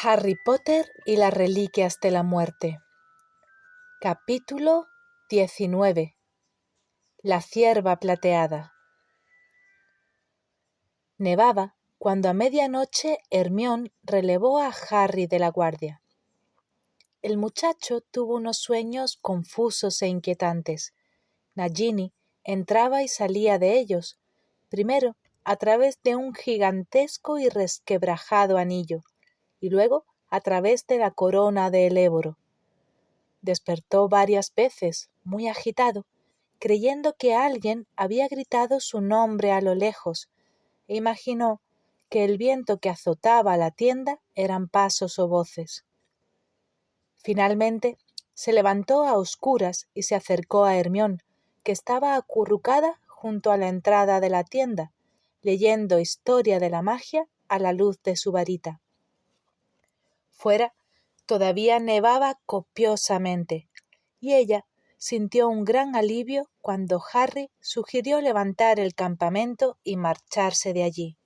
Harry Potter y las reliquias de la muerte. Capítulo 19. La cierva plateada. Nevaba cuando a medianoche Hermione relevó a Harry de la guardia. El muchacho tuvo unos sueños confusos e inquietantes. Nagini entraba y salía de ellos, primero a través de un gigantesco y resquebrajado anillo, y luego a través de la corona de Eléboro. Despertó varias veces, muy agitado, creyendo que alguien había gritado su nombre a lo lejos, e imaginó que el viento que azotaba la tienda eran pasos o voces. Finalmente se levantó a oscuras y se acercó a Hermione, que estaba acurrucada junto a la entrada de la tienda, leyendo historia de la magia a la luz de su varita. Fuera todavía nevaba copiosamente, y ella sintió un gran alivio cuando Harry sugirió levantar el campamento y marcharse de allí.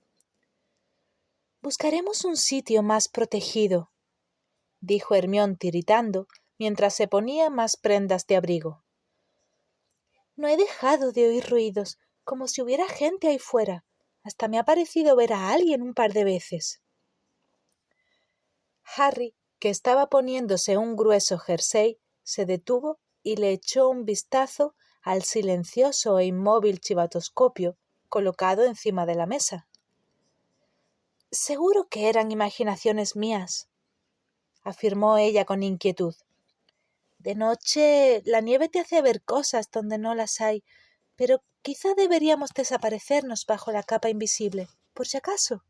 «Buscaremos un sitio más protegido», dijo Hermione tiritando mientras se ponía más prendas de abrigo. «No he dejado de oír ruidos, como si hubiera gente ahí fuera. Hasta me ha parecido ver a alguien un par de veces». Harry, que estaba poniéndose un grueso jersey, se detuvo y le echó un vistazo al silencioso e inmóvil chivatoscopio colocado encima de la mesa. «Seguro que eran imaginaciones mías», afirmó ella con inquietud. «De noche la nieve te hace ver cosas donde no las hay, pero quizá deberíamos desaparecernos bajo la capa invisible, por si acaso».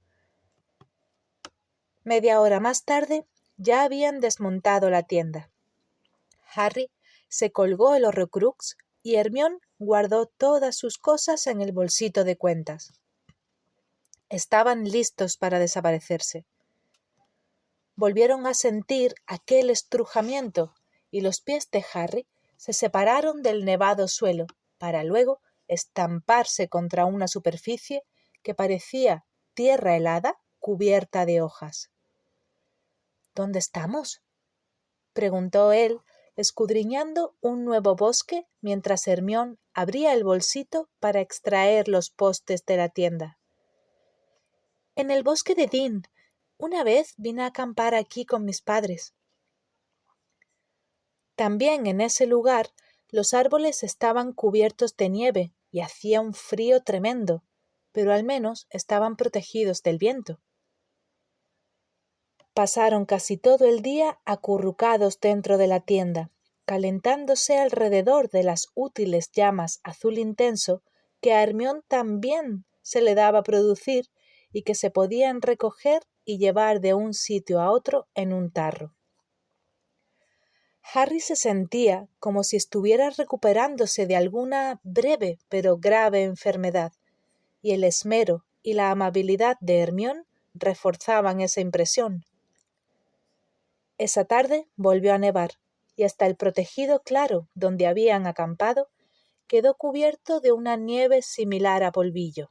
Media hora más tarde ya habían desmontado la tienda. Harry se colgó el horrocrux y Hermione guardó todas sus cosas en el bolsito de cuentas. Estaban listos para desaparecerse. Volvieron a sentir aquel estrujamiento y los pies de Harry se separaron del nevado suelo para luego estamparse contra una superficie que parecía tierra helada cubierta de hojas. «¿Dónde estamos?», preguntó él, escudriñando un nuevo bosque mientras Hermione abría el bolsito para extraer los postes de la tienda. «En el bosque de Dean. Una vez vine a acampar aquí con mis padres». También en ese lugar los árboles estaban cubiertos de nieve y hacía un frío tremendo, pero al menos estaban protegidos del viento. Pasaron casi todo el día acurrucados dentro de la tienda, calentándose alrededor de las útiles llamas azul intenso que a Hermione también se le daba producir y que se podían recoger y llevar de un sitio a otro en un tarro. Harry se sentía como si estuviera recuperándose de alguna breve pero grave enfermedad, y el esmero y la amabilidad de Hermione reforzaban esa impresión. Esa tarde volvió a nevar, y hasta el protegido claro donde habían acampado quedó cubierto de una nieve similar a polvillo.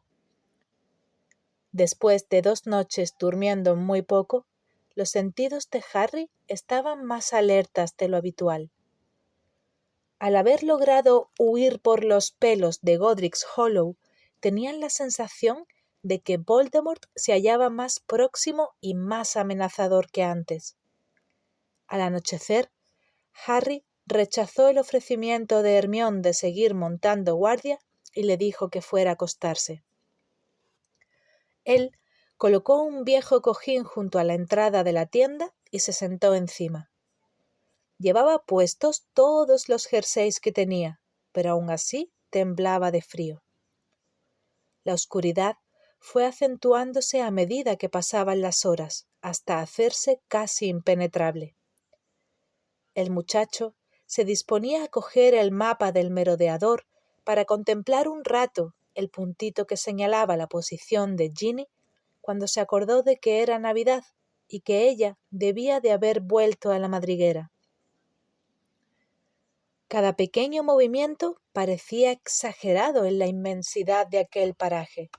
Después de 2 noches durmiendo muy poco, los sentidos de Harry estaban más alertas de lo habitual. Al haber logrado huir por los pelos de Godric's Hollow, tenían la sensación de que Voldemort se hallaba más próximo y más amenazador que antes. Al anochecer, Harry rechazó el ofrecimiento de Hermione de seguir montando guardia y le dijo que fuera a acostarse. Él colocó un viejo cojín junto a la entrada de la tienda y se sentó encima. Llevaba puestos todos los jerseys que tenía, pero aún así temblaba de frío. La oscuridad fue acentuándose a medida que pasaban las horas, hasta hacerse casi impenetrable. El muchacho se disponía a coger el mapa del merodeador para contemplar un rato el puntito que señalaba la posición de Ginny cuando se acordó de que era Navidad y que ella debía de haber vuelto a la madriguera. Cada pequeño movimiento parecía exagerado en la inmensidad de aquel paraje.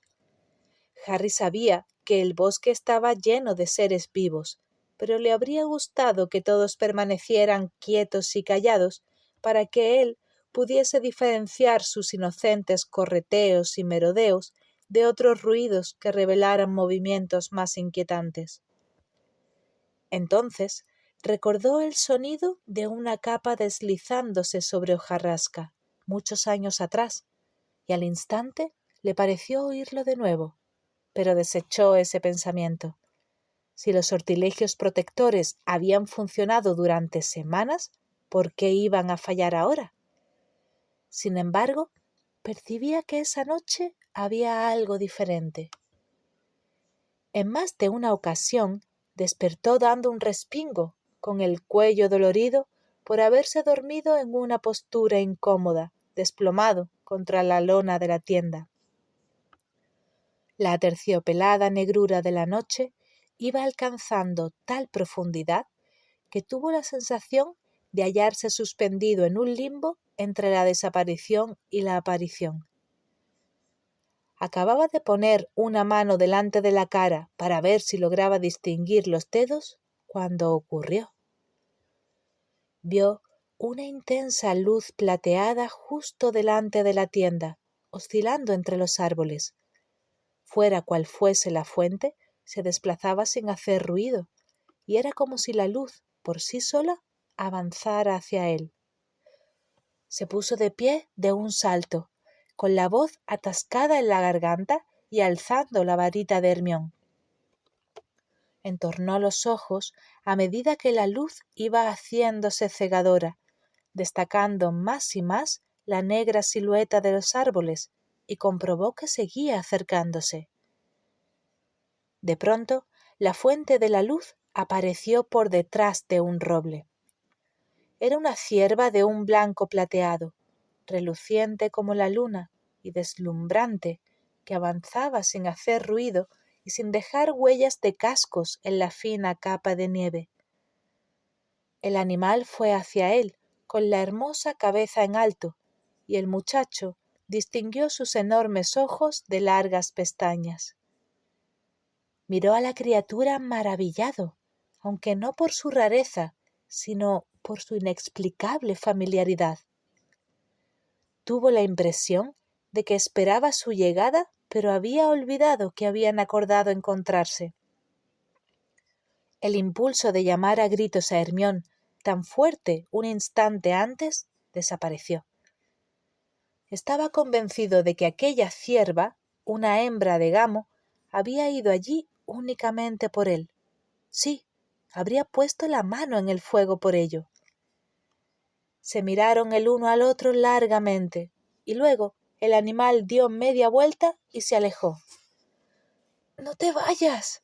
Harry sabía que el bosque estaba lleno de seres vivos, pero le habría gustado que todos permanecieran quietos y callados para que él pudiese diferenciar sus inocentes correteos y merodeos de otros ruidos que revelaran movimientos más inquietantes. Entonces recordó el sonido de una capa deslizándose sobre hojarasca, muchos años atrás, y al instante le pareció oírlo de nuevo, pero desechó ese pensamiento. Si los sortilegios protectores habían funcionado durante semanas, ¿por qué iban a fallar ahora? Sin embargo, percibía que esa noche había algo diferente. En más de una ocasión despertó dando un respingo, con el cuello dolorido por haberse dormido en una postura incómoda, desplomado contra la lona de la tienda. La aterciopelada negrura de la noche iba alcanzando tal profundidad que tuvo la sensación de hallarse suspendido en un limbo entre la desaparición y la aparición. Acababa de poner una mano delante de la cara para ver si lograba distinguir los dedos cuando ocurrió. Vio una intensa luz plateada justo delante de la tienda, oscilando entre los árboles. Fuera cual fuese la fuente, se desplazaba sin hacer ruido, y era como si la luz, por sí sola, avanzara hacia él. Se puso de pie de un salto, con la voz atascada en la garganta y alzando la varita de Hermión. Entornó los ojos a medida que la luz iba haciéndose cegadora, destacando más y más la negra silueta de los árboles, y comprobó que seguía acercándose. De pronto, la fuente de la luz apareció por detrás de un roble. Era una cierva de un blanco plateado, reluciente como la luna y deslumbrante, que avanzaba sin hacer ruido y sin dejar huellas de cascos en la fina capa de nieve. El animal fue hacia él, con la hermosa cabeza en alto, y el muchacho distinguió sus enormes ojos de largas pestañas. Miró a la criatura maravillado, aunque no por su rareza, sino por su inexplicable familiaridad. Tuvo la impresión de que esperaba su llegada, pero había olvidado que habían acordado encontrarse. El impulso de llamar a gritos a Hermión, tan fuerte un instante antes, desapareció. Estaba convencido de que aquella cierva, una hembra de gamo, había ido allí únicamente por él. Sí, habría puesto la mano en el fuego por ello. Se miraron el uno al otro largamente, y luego el animal dio media vuelta y se alejó. —¡No te vayas!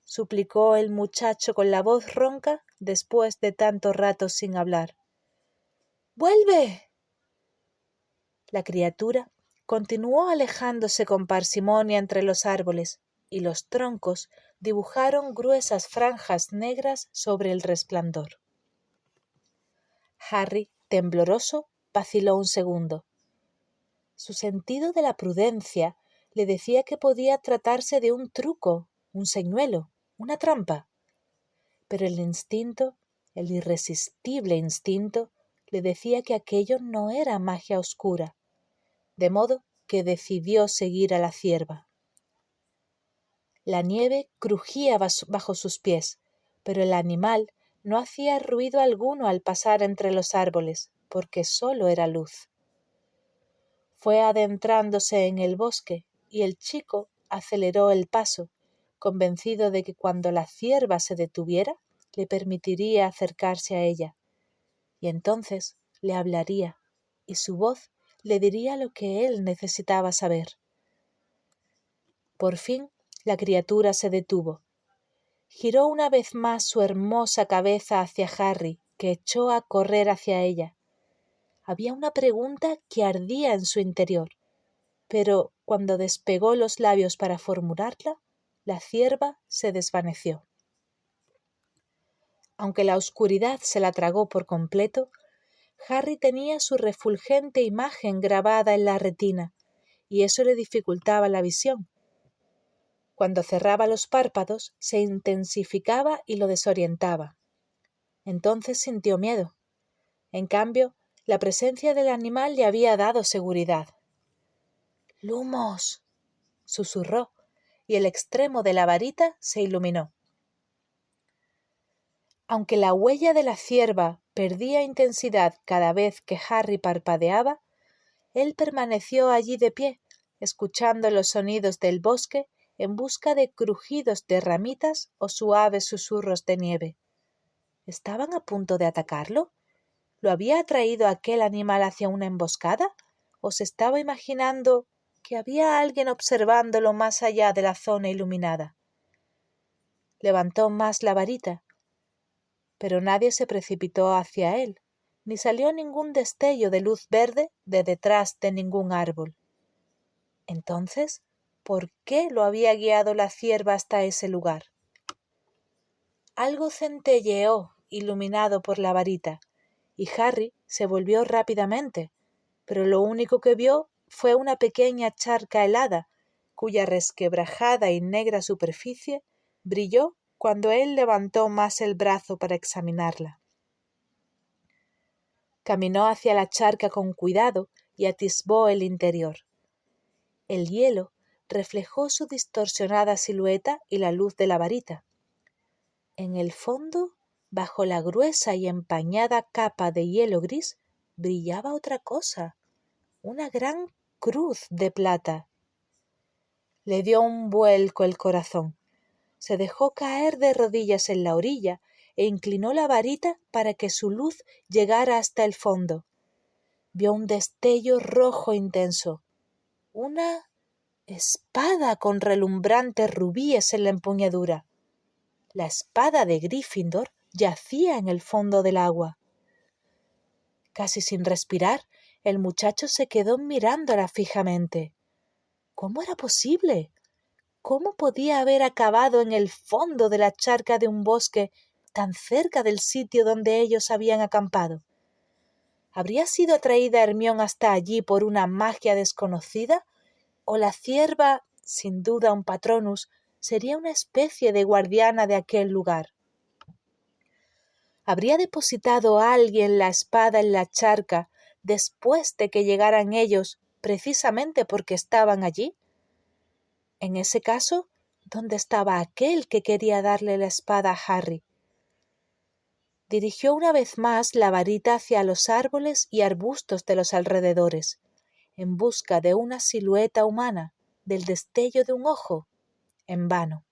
—suplicó el muchacho con la voz ronca después de tanto rato sin hablar. —¡Vuelve! La criatura continuó alejándose con parsimonia entre los árboles, y los troncos dibujaron gruesas franjas negras sobre el resplandor. Harry, tembloroso, vaciló un segundo. Su sentido de la prudencia le decía que podía tratarse de un truco, un señuelo, una trampa. Pero el instinto, el irresistible instinto, le decía que aquello no era magia oscura, de modo que decidió seguir a la cierva. La nieve crujía bajo sus pies, pero el animal no hacía ruido alguno al pasar entre los árboles, porque solo era luz. Fue adentrándose en el bosque y el chico aceleró el paso, convencido de que cuando la cierva se detuviera, le permitiría acercarse a ella, y entonces le hablaría, y su voz le diría lo que él necesitaba saber. Por fin la criatura se detuvo. Giró una vez más su hermosa cabeza hacia Harry, que echó a correr hacia ella. Había una pregunta que ardía en su interior, pero cuando despegó los labios para formularla, la cierva se desvaneció. Aunque la oscuridad se la tragó por completo, Harry tenía su refulgente imagen grabada en la retina, y eso le dificultaba la visión. Cuando cerraba los párpados, se intensificaba y lo desorientaba. Entonces sintió miedo. En cambio, la presencia del animal le había dado seguridad. —¡Lumos! —susurró, y el extremo de la varita se iluminó. Aunque la huella de la cierva perdía intensidad cada vez que Harry parpadeaba, él permaneció allí de pie, escuchando los sonidos del bosque en busca de crujidos de ramitas o suaves susurros de nieve. ¿Estaban a punto de atacarlo? ¿Lo había atraído aquel animal hacia una emboscada? ¿O se estaba imaginando que había alguien observándolo más allá de la zona iluminada? Levantó más la varita, pero nadie se precipitó hacia él, ni salió ningún destello de luz verde de detrás de ningún árbol. Entonces, ¿por qué lo había guiado la cierva hasta ese lugar? Algo centelleó, iluminado por la varita, y Harry se volvió rápidamente, pero lo único que vio fue una pequeña charca helada, cuya resquebrajada y negra superficie brilló cuando él levantó más el brazo para examinarla. Caminó hacia la charca con cuidado y atisbó el interior. El hielo reflejó su distorsionada silueta y la luz de la varita. En el fondo, bajo la gruesa y empañada capa de hielo gris, brillaba otra cosa, una gran cruz de plata. Le dio un vuelco el corazón. Se dejó caer de rodillas en la orilla e inclinó la varita para que su luz llegara hasta el fondo. Vio un destello rojo intenso, una espada con relumbrantes rubíes en la empuñadura. La espada de Gryffindor yacía en el fondo del agua. Casi sin respirar, el muchacho se quedó mirándola fijamente. ¿Cómo era posible? ¿Cómo podía haber acabado en el fondo de la charca de un bosque tan cerca del sitio donde ellos habían acampado? ¿Habría sido atraída Hermione hasta allí por una magia desconocida? ¿O la cierva, sin duda un Patronus, sería una especie de guardiana de aquel lugar? ¿Habría depositado alguien la espada en la charca después de que llegaran ellos precisamente porque estaban allí? En ese caso, ¿dónde estaba aquel que quería darle la espada a Harry? Dirigió una vez más la varita hacia los árboles y arbustos de los alrededores, en busca de una silueta humana, del destello de un ojo. En vano.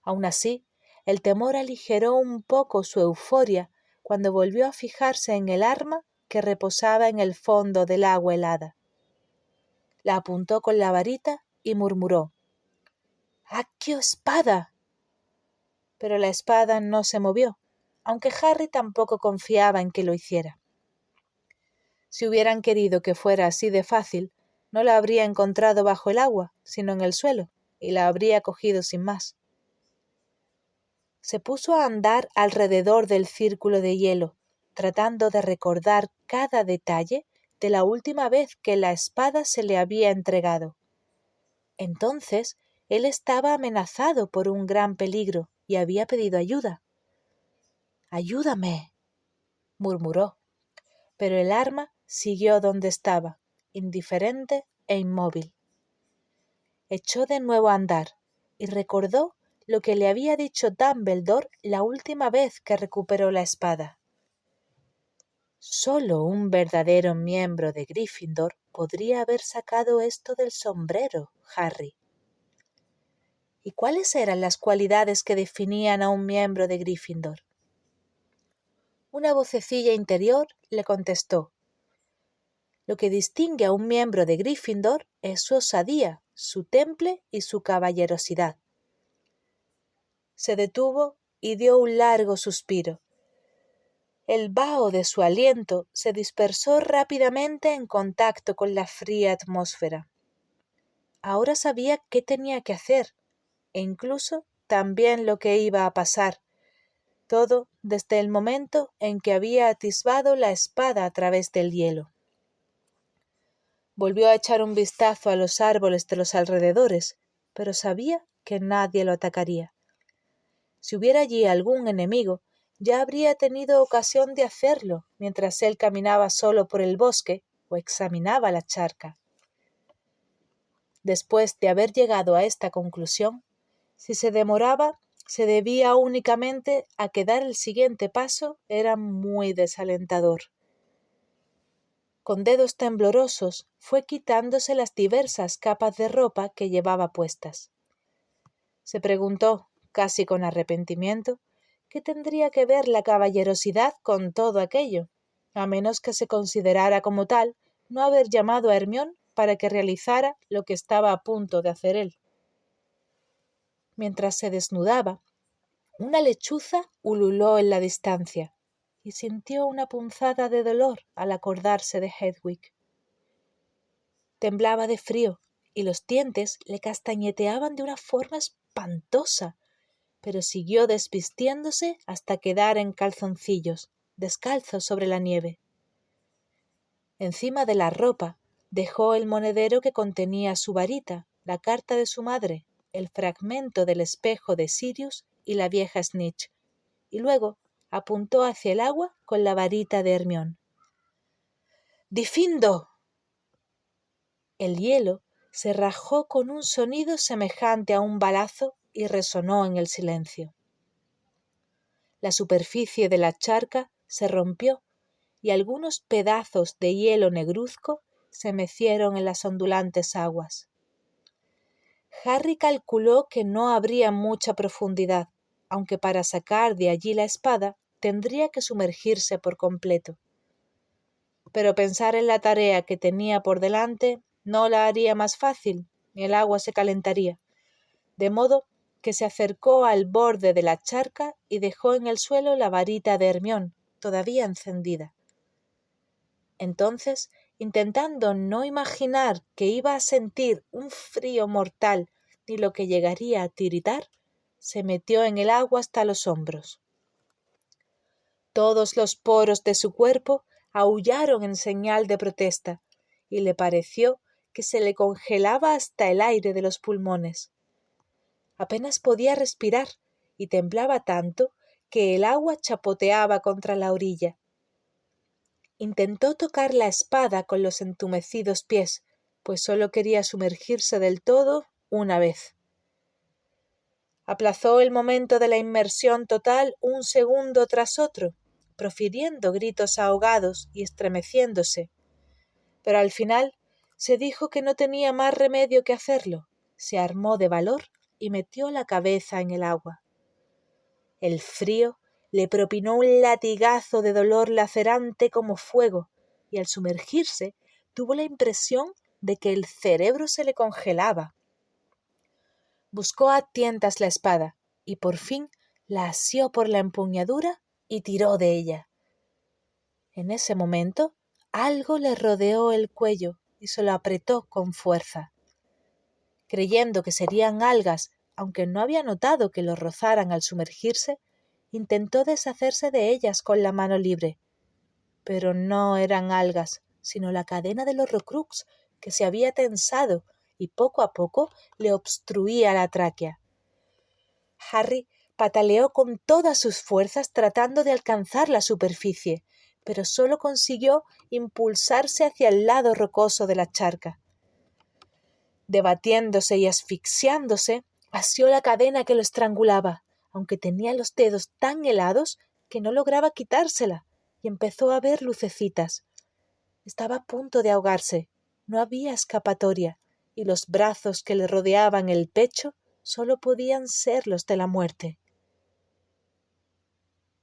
Aun así, el temor aligeró un poco su euforia cuando volvió a fijarse en el arma que reposaba en el fondo del agua helada. La apuntó con la varita y murmuró: «¡Accio espada!». Pero la espada no se movió, aunque Harry tampoco confiaba en que lo hiciera. Si hubieran querido que fuera así de fácil, no la habría encontrado bajo el agua, sino en el suelo, y la habría cogido sin más. Se puso a andar alrededor del círculo de hielo, tratando de recordar cada detalle de la última vez que la espada se le había entregado. Entonces él estaba amenazado por un gran peligro y había pedido ayuda. «Ayúdame», murmuró, pero el arma siguió donde estaba, indiferente e inmóvil. Echó de nuevo a andar y recordó lo que le había dicho Dumbledore la última vez que recuperó la espada. Solo un verdadero miembro de Gryffindor podría haber sacado esto del sombrero, Harry. ¿Y cuáles eran las cualidades que definían a un miembro de Gryffindor? Una vocecilla interior le contestó: «Lo que distingue a un miembro de Gryffindor es su osadía, su temple y su caballerosidad». Se detuvo y dio un largo suspiro. El vaho de su aliento se dispersó rápidamente en contacto con la fría atmósfera. Ahora sabía qué tenía que hacer, e incluso también lo que iba a pasar, todo desde el momento en que había atisbado la espada a través del hielo. Volvió a echar un vistazo a los árboles de los alrededores, pero sabía que nadie lo atacaría. Si hubiera allí algún enemigo, ya habría tenido ocasión de hacerlo mientras él caminaba solo por el bosque o examinaba la charca. Después de haber llegado a esta conclusión, si se demoraba, se debía únicamente a que dar el siguiente paso era muy desalentador. Con dedos temblorosos fue quitándose las diversas capas de ropa que llevaba puestas. Se preguntó, casi con arrepentimiento, qué tendría que ver la caballerosidad con todo aquello, a menos que se considerara como tal no haber llamado a Hermión para que realizara lo que estaba a punto de hacer él. Mientras se desnudaba, una lechuza ululó en la distancia y sintió una punzada de dolor al acordarse de Hedwig. Temblaba de frío y los dientes le castañeteaban de una forma espantosa, pero siguió desvistiéndose hasta quedar en calzoncillos, descalzo sobre la nieve. Encima de la ropa dejó el monedero que contenía su varita, la carta de su madre, el fragmento del espejo de Sirius y la vieja Snitch, y luego apuntó hacia el agua con la varita de Hermión. ¡Difindo! El hielo se rajó con un sonido semejante a un balazo y resonó en el silencio. La superficie de la charca se rompió y algunos pedazos de hielo negruzco se mecieron en las ondulantes aguas. Harry calculó que no habría mucha profundidad, aunque para sacar de allí la espada tendría que sumergirse por completo. Pero pensar en la tarea que tenía por delante no la haría más fácil, ni el agua se calentaría, de modo que se acercó al borde de la charca y dejó en el suelo la varita de Hermión, todavía encendida. Entonces, intentando no imaginar que iba a sentir un frío mortal ni lo que llegaría a tiritar, se metió en el agua hasta los hombros. Todos los poros de su cuerpo aullaron en señal de protesta, y le pareció que se le congelaba hasta el aire de los pulmones. Apenas podía respirar y temblaba tanto que el agua chapoteaba contra la orilla. Intentó tocar la espada con los entumecidos pies, pues solo quería sumergirse del todo una vez. Aplazó el momento de la inmersión total un segundo tras otro, profiriendo gritos ahogados y estremeciéndose. Pero al final se dijo que no tenía más remedio que hacerlo, se armó de valor y metió la cabeza en el agua. El frío le propinó un latigazo de dolor lacerante como fuego, y al sumergirse tuvo la impresión de que el cerebro se le congelaba. Buscó a tientas la espada, y por fin la asió por la empuñadura y tiró de ella. En ese momento algo le rodeó el cuello y se lo apretó con fuerza. Creyendo que serían algas, aunque no había notado que lo rozaran al sumergirse, intentó deshacerse de ellas con la mano libre. Pero no eran algas, sino la cadena del Horrocrux, que se había tensado y poco a poco le obstruía la tráquea. Harry pataleó con todas sus fuerzas tratando de alcanzar la superficie, pero solo consiguió impulsarse hacia el lado rocoso de la charca. Debatiéndose y asfixiándose, asió la cadena que lo estrangulaba, aunque tenía los dedos tan helados que no lograba quitársela, y empezó a ver lucecitas. Estaba a punto de ahogarse, no había escapatoria, y los brazos que le rodeaban el pecho solo podían ser los de la muerte.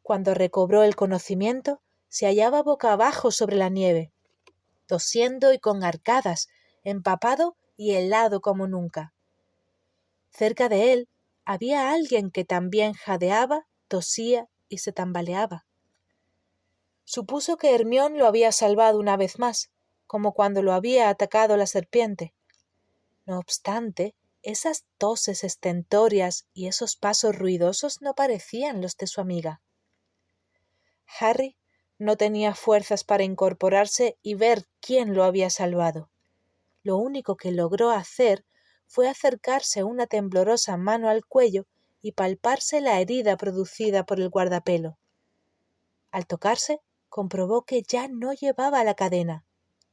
Cuando recobró el conocimiento, se hallaba boca abajo sobre la nieve, tosiendo y con arcadas, empapado y helado como nunca. Cerca de él había alguien que también jadeaba, tosía y se tambaleaba. Supuso que Hermión lo había salvado una vez más, como cuando lo había atacado la serpiente. No obstante, esas toses estentóreas y esos pasos ruidosos no parecían los de su amiga. Harry no tenía fuerzas para incorporarse y ver quién lo había salvado. Lo único que logró hacer fue acercarse una temblorosa mano al cuello y palparse la herida producida por el guardapelo. Al tocarse, comprobó que ya no llevaba la cadena.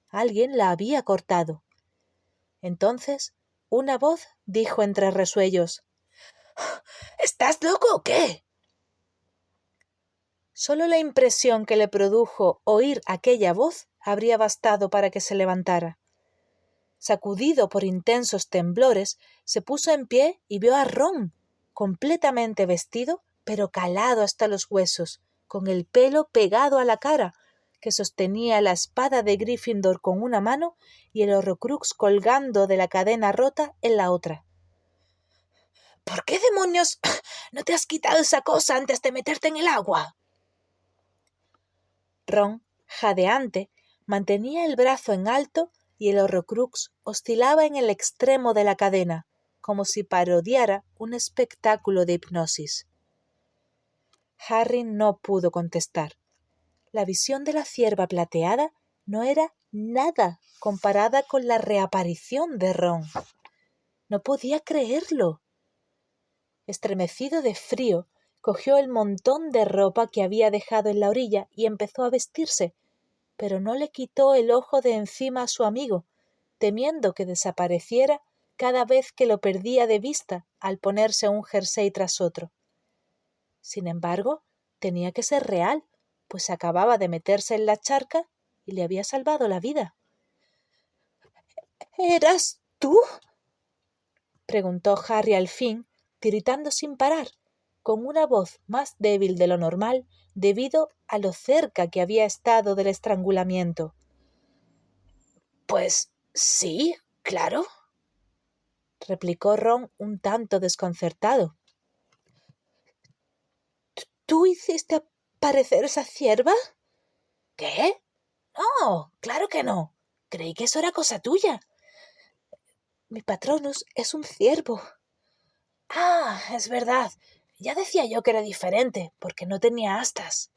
Alguien la había cortado. Entonces, una voz dijo entre resuellos: ¿Estás loco o qué? Solo la impresión que le produjo oír aquella voz habría bastado para que se levantara. Sacudido por intensos temblores, se puso en pie y vio a Ron, completamente vestido, pero calado hasta los huesos, con el pelo pegado a la cara, que sostenía la espada de Gryffindor con una mano y el Horrocrux colgando de la cadena rota en la otra. ¿Por qué demonios no te has quitado esa cosa antes de meterte en el agua? Ron, jadeante, mantenía el brazo en alto y el Horrocrux oscilaba en el extremo de la cadena, como si parodiara un espectáculo de hipnosis. Harry no pudo contestar. La visión de la cierva plateada no era nada comparada con la reaparición de Ron. No podía creerlo. Estremecido de frío, cogió el montón de ropa que había dejado en la orilla y empezó a vestirse, pero no le quitó el ojo de encima a su amigo, temiendo que desapareciera cada vez que lo perdía de vista al ponerse un jersey tras otro. Sin embargo, tenía que ser real, pues acababa de meterse en la charca y le había salvado la vida. ¿Eras tú?, preguntó Harry al fin, tiritando sin parar, con una voz más débil de lo normal debido a lo cerca que había estado del estrangulamiento. Pues sí, claro, replicó Ron un tanto desconcertado. ¿Tú hiciste aparecer esa cierva? ¿Qué? No, claro que no. Creí que eso era cosa tuya. Mi Patronus es un ciervo. Ah, es verdad. Ya decía yo que era diferente, porque no tenía astas.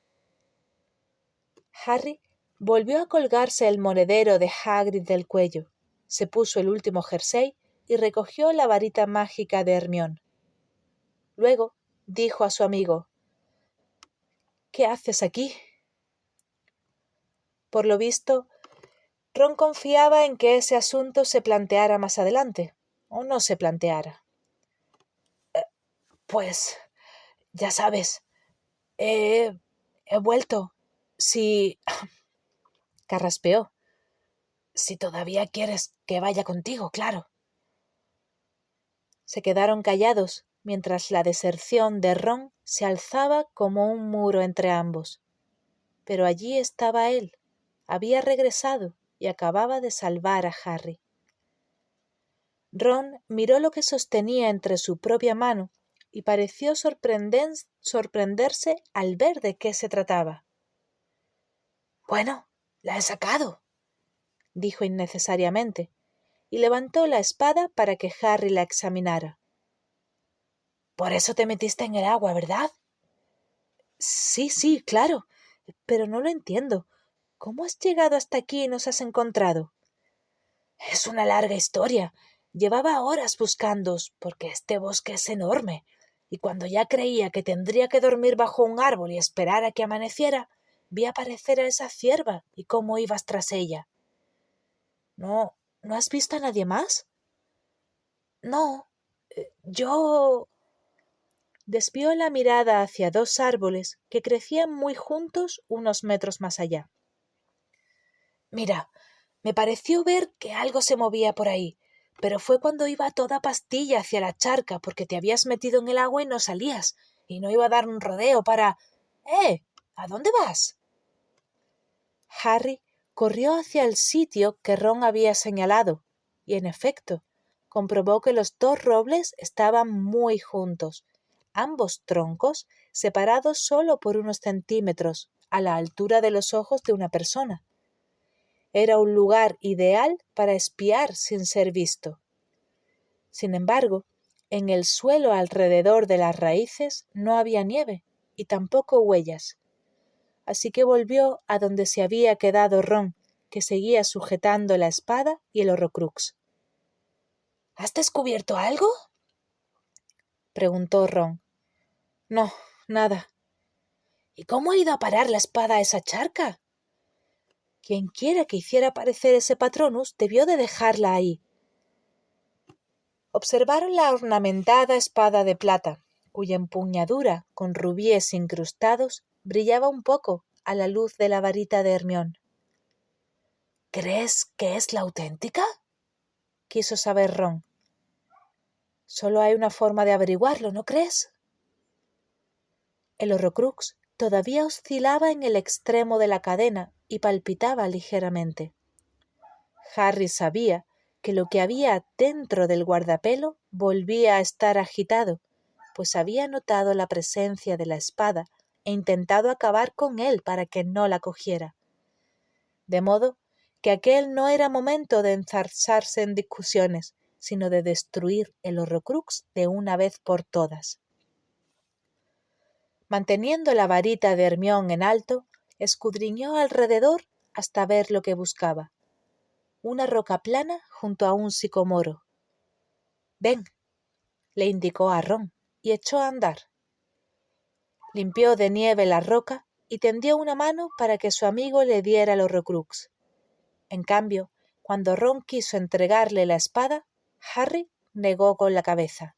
Harry volvió a colgarse el monedero de Hagrid del cuello, se puso el último jersey y recogió la varita mágica de Hermione. Luego dijo a su amigo: ¿Qué haces aquí? Por lo visto, Ron confiaba en que ese asunto se planteara más adelante, o no se planteara. Pues, ya sabes, he vuelto. Si... carraspeó. Si todavía quieres que vaya contigo, claro. Se quedaron callados mientras la deserción de Ron se alzaba como un muro entre ambos. Pero allí estaba él. Había regresado y acababa de salvar a Harry. Ron miró lo que sostenía entre su propia mano y pareció sorprenderse al ver de qué se trataba. Bueno, la he sacado, dijo innecesariamente, y levantó la espada para que Harry la examinara. Por eso te metiste en el agua, ¿verdad? Sí, claro, pero no lo entiendo. ¿Cómo has llegado hasta aquí y nos has encontrado? Es una larga historia. Llevaba horas buscándoos, porque este bosque es enorme, y cuando ya creía que tendría que dormir bajo un árbol y esperar a que amaneciera, vi aparecer a esa cierva y cómo ibas tras ella. ¿No has visto a nadie más? No, yo... Desvió la mirada hacia dos árboles que crecían muy juntos unos metros más allá. Mira, me pareció ver que algo se movía por ahí, pero fue cuando iba a toda pastilla hacia la charca porque te habías metido en el agua y no salías, y no iba a dar un rodeo para... ¿A dónde vas? Harry corrió hacia el sitio que Ron había señalado, y en efecto, comprobó que los dos robles estaban muy juntos, ambos troncos separados solo por unos centímetros, a la altura de los ojos de una persona. Era un lugar ideal para espiar sin ser visto. Sin embargo, en el suelo alrededor de las raíces no había nieve y tampoco huellas. Así que volvió a donde se había quedado Ron, que seguía sujetando la espada y el Horrocrux. ¿Has descubierto algo?, preguntó Ron. No, nada. ¿Y cómo ha ido a parar la espada a esa charca? Quienquiera que hiciera aparecer ese Patronus debió de dejarla ahí. Observaron la ornamentada espada de plata, cuya empuñadura, con rubíes incrustados, brillaba un poco a la luz de la varita de Hermión. ¿Crees que es la auténtica?, quiso saber Ron. Solo hay una forma de averiguarlo, ¿no crees? El Horrocrux todavía oscilaba en el extremo de la cadena y palpitaba ligeramente. Harry sabía que lo que había dentro del guardapelo volvía a estar agitado, pues había notado la presencia de la espada e intentado acabar con él para que no la cogiera. De modo que aquel no era momento de enzarzarse en discusiones, sino de destruir el Horrocrux de una vez por todas. Manteniendo la varita de Hermión en alto, escudriñó alrededor hasta ver lo que buscaba. Una roca plana junto a un sicomoro. «Ven», le indicó a Ron, y echó a andar. Limpió de nieve la roca y tendió una mano para que su amigo le diera el Horrocrux. En cambio, cuando Ron quiso entregarle la espada, Harry negó con la cabeza.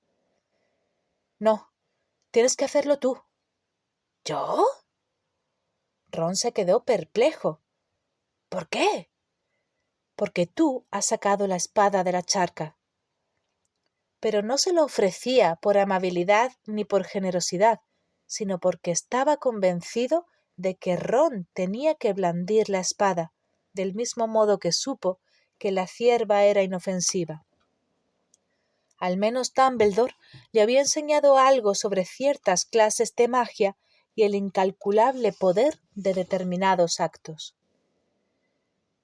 «No, tienes que hacerlo tú». «¿Yo?». Ron se quedó perplejo. «¿Por qué?». «Porque tú has sacado la espada de la charca». Pero no se lo ofrecía por amabilidad ni por generosidad, sino porque estaba convencido de que Ron tenía que blandir la espada, del mismo modo que supo que la cierva era inofensiva. Al menos Dumbledore le había enseñado algo sobre ciertas clases de magia y el incalculable poder de determinados actos.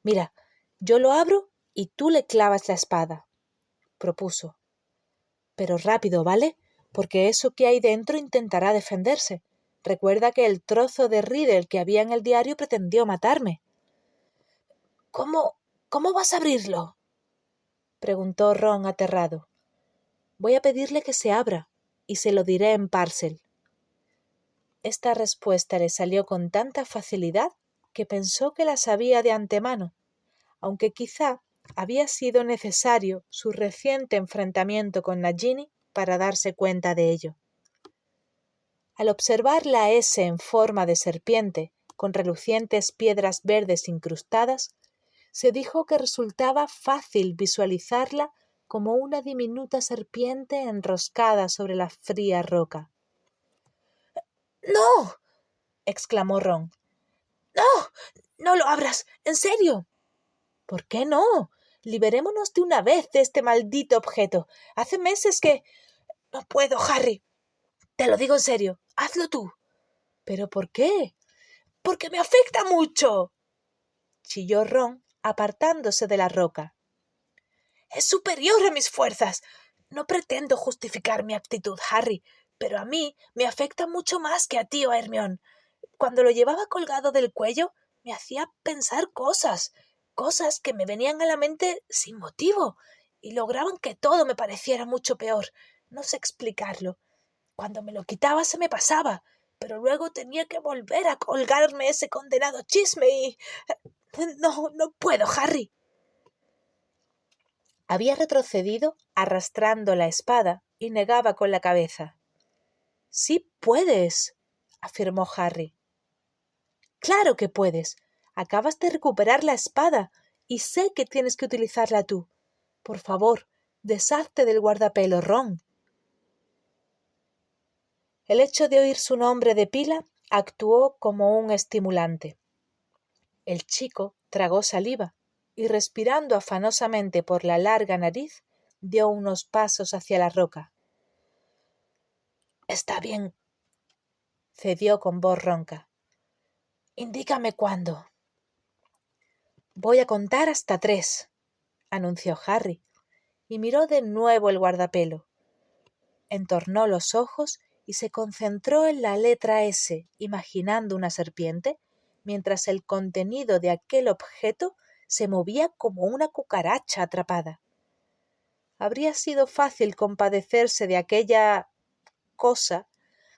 «Mira, yo lo abro y tú le clavas la espada», propuso. «Pero rápido, ¿vale? Porque eso que hay dentro intentará defenderse. Recuerda que el trozo de Riddle que había en el diario pretendió matarme». ¿Cómo vas a abrirlo?», preguntó Ron aterrado. «Voy a pedirle que se abra, y se lo diré en Parcel». Esta respuesta le salió con tanta facilidad que pensó que la sabía de antemano, aunque quizá había sido necesario su reciente enfrentamiento con Nagini para darse cuenta de ello. Al observar la S en forma de serpiente, con relucientes piedras verdes incrustadas, se dijo que resultaba fácil visualizarla como una diminuta serpiente enroscada sobre la fría roca. «¡No!», exclamó Ron. «¡No! ¡No lo abras! ¡En serio!». «¿Por qué no? Liberémonos de una vez de este maldito objeto. Hace meses que...». «No puedo, Harry. Te lo digo en serio. Hazlo tú». «¿Pero por qué?». «Porque me afecta mucho», chilló Ron, apartándose de la roca. «Es superior a mis fuerzas. No pretendo justificar mi actitud, Harry, pero a mí me afecta mucho más que a ti o a Hermione. Cuando lo llevaba colgado del cuello, me hacía pensar cosas que me venían a la mente sin motivo y lograban que todo me pareciera mucho peor. No sé explicarlo. Cuando me lo quitaba se me pasaba, pero luego tenía que volver a colgarme ese condenado chisme y... No puedo, Harry». Había retrocedido arrastrando la espada y negaba con la cabeza. «Sí puedes», afirmó Harry. «Claro que puedes. Acabas de recuperar la espada y sé que tienes que utilizarla tú. Por favor, deshazte del guardapelo, Ron». El hecho de oír su nombre de pila actuó como un estimulante. El chico tragó saliva y, respirando afanosamente por la larga nariz, dio unos pasos hacia la roca. «Está bien», cedió con voz ronca. «Indícame cuándo». «Voy a contar hasta 3», anunció Harry, y miró de nuevo el guardapelo. Entornó los ojos y se concentró en la letra S, imaginando una serpiente, mientras el contenido de aquel objeto se movía como una cucaracha atrapada. Habría sido fácil compadecerse de aquella cosa,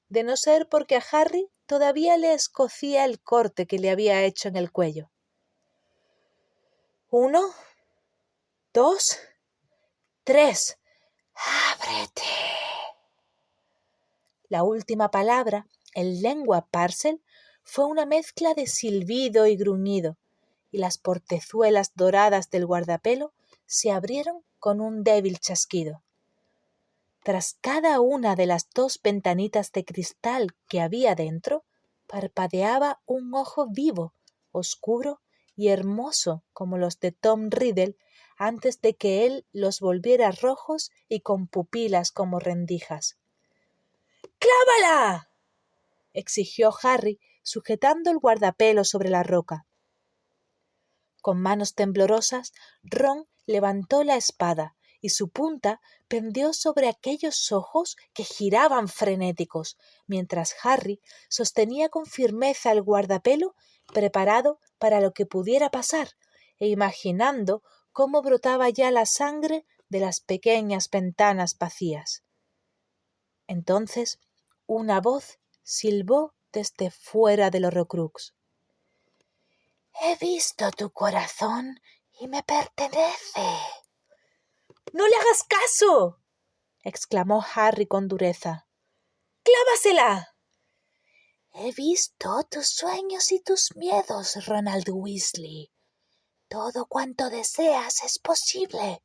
de no ser porque a Harry todavía le escocía el corte que le había hecho en el cuello. 1, 2, 3. ¡Ábrete! La última palabra, en lengua parcel, fue una mezcla de silbido y gruñido, y las portezuelas doradas del guardapelo se abrieron con un débil chasquido. Tras cada una de las 2 ventanitas de cristal que había dentro, parpadeaba un ojo vivo, oscuro y hermoso como los de Tom Riddle antes de que él los volviera rojos y con pupilas como rendijas. ¡Clávala!, exigió Harry, sujetando el guardapelo sobre la roca. Con manos temblorosas, Ron levantó la espada y su punta pendió sobre aquellos ojos que giraban frenéticos, mientras Harry sostenía con firmeza el guardapelo, preparado para lo que pudiera pasar, e imaginando cómo brotaba ya la sangre de las pequeñas ventanas vacías. Entonces, una voz silbó desde fuera del Horrocrux. «He visto tu corazón y me pertenece». «¡No le hagas caso!», exclamó Harry con dureza. «¡Clávasela!». «He visto tus sueños y tus miedos, Ronald Weasley. Todo cuanto deseas es posible,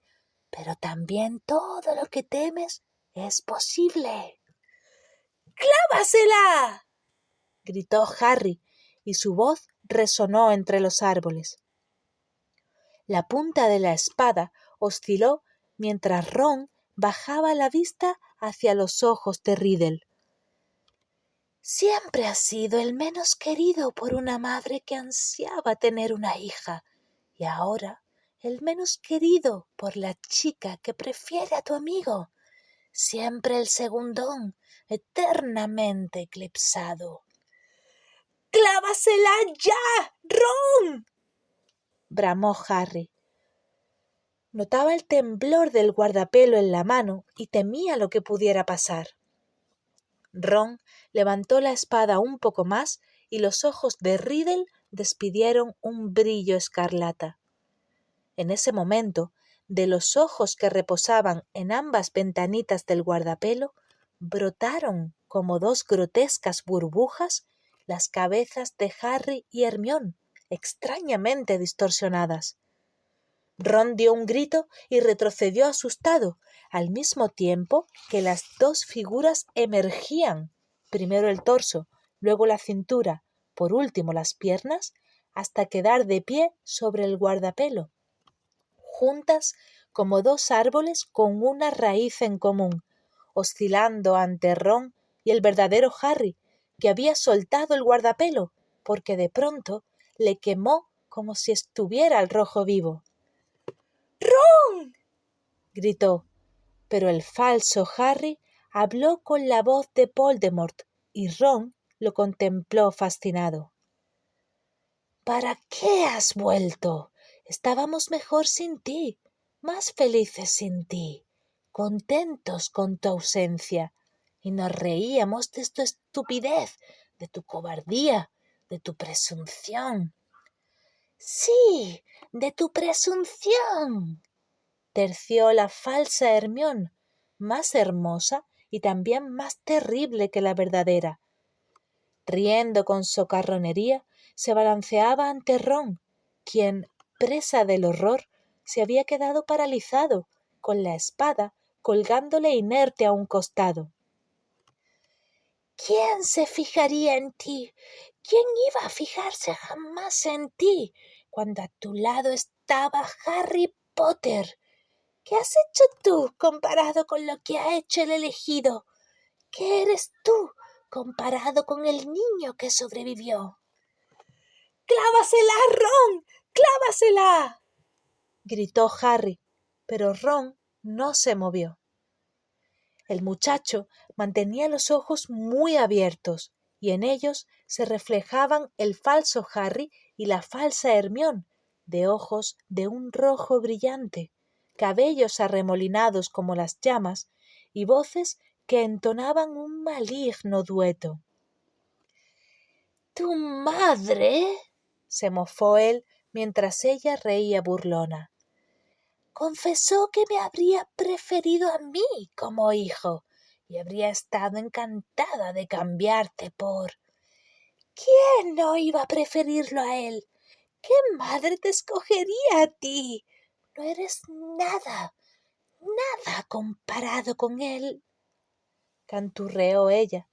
pero también todo lo que temes es posible». «¡Clávasela!», gritó Harry, y su voz resonó entre los árboles. La punta de la espada osciló mientras Ron bajaba la vista hacia los ojos de Riddle. «Siempre has sido el menos querido por una madre que ansiaba tener una hija, y ahora el menos querido por la chica que prefiere a tu amigo. Siempre el segundón, eternamente eclipsado». «¡Clávasela ya, Ron!», bramó Harry. Notaba el temblor del guardapelo en la mano y temía lo que pudiera pasar. Ron levantó la espada un poco más y los ojos de Riddle despidieron un brillo escarlata. En ese momento, de los ojos que reposaban en ambas ventanitas del guardapelo, brotaron como 2 grotescas burbujas las cabezas de Harry y Hermione, extrañamente distorsionadas. Ron dio un grito y retrocedió asustado, al mismo tiempo que las 2 figuras emergían, primero el torso, luego la cintura, por último las piernas, hasta quedar de pie sobre el guardapelo, juntas como 2 árboles con una raíz en común, oscilando ante Ron y el verdadero Harry, que había soltado el guardapelo, porque de pronto le quemó como si estuviera al rojo vivo. «¡Ron!», gritó, pero el falso Harry habló con la voz de Voldemort y Ron lo contempló fascinado. «¿Para qué has vuelto? Estábamos mejor sin ti, más felices sin ti, contentos con tu ausencia, y nos reíamos de tu estupidez, de tu cobardía, de tu presunción». «Sí, de tu presunción», terció la falsa Hermione, más hermosa y también más terrible que la verdadera. Riendo con socarronería, se balanceaba ante Ron, quien, presa del horror, se había quedado paralizado, con la espada colgándole inerte a un costado. «¿Quién se fijaría en ti? ¿Quién iba a fijarse jamás en ti cuando a tu lado estaba Harry Potter? ¿Qué has hecho tú comparado con lo que ha hecho el elegido? ¿Qué eres tú comparado con el niño que sobrevivió?» «¡Clávasela, Ron! ¡Clávasela!», gritó Harry, pero Ron no se movió. El muchacho mantenía los ojos muy abiertos y en ellos se reflejaban el falso Harry y la falsa Hermione, de ojos de un rojo brillante, cabellos arremolinados como las llamas y voces que entonaban un maligno dueto. —¿Tu madre? —se mofó él mientras ella reía burlona. —Confesó que me habría preferido a mí como hijo y habría estado encantada de cambiarte por... ¿Quién no iba a preferirlo a él? ¿Qué madre te escogería a ti? No eres nada, nada comparado con él. Canturreó ella,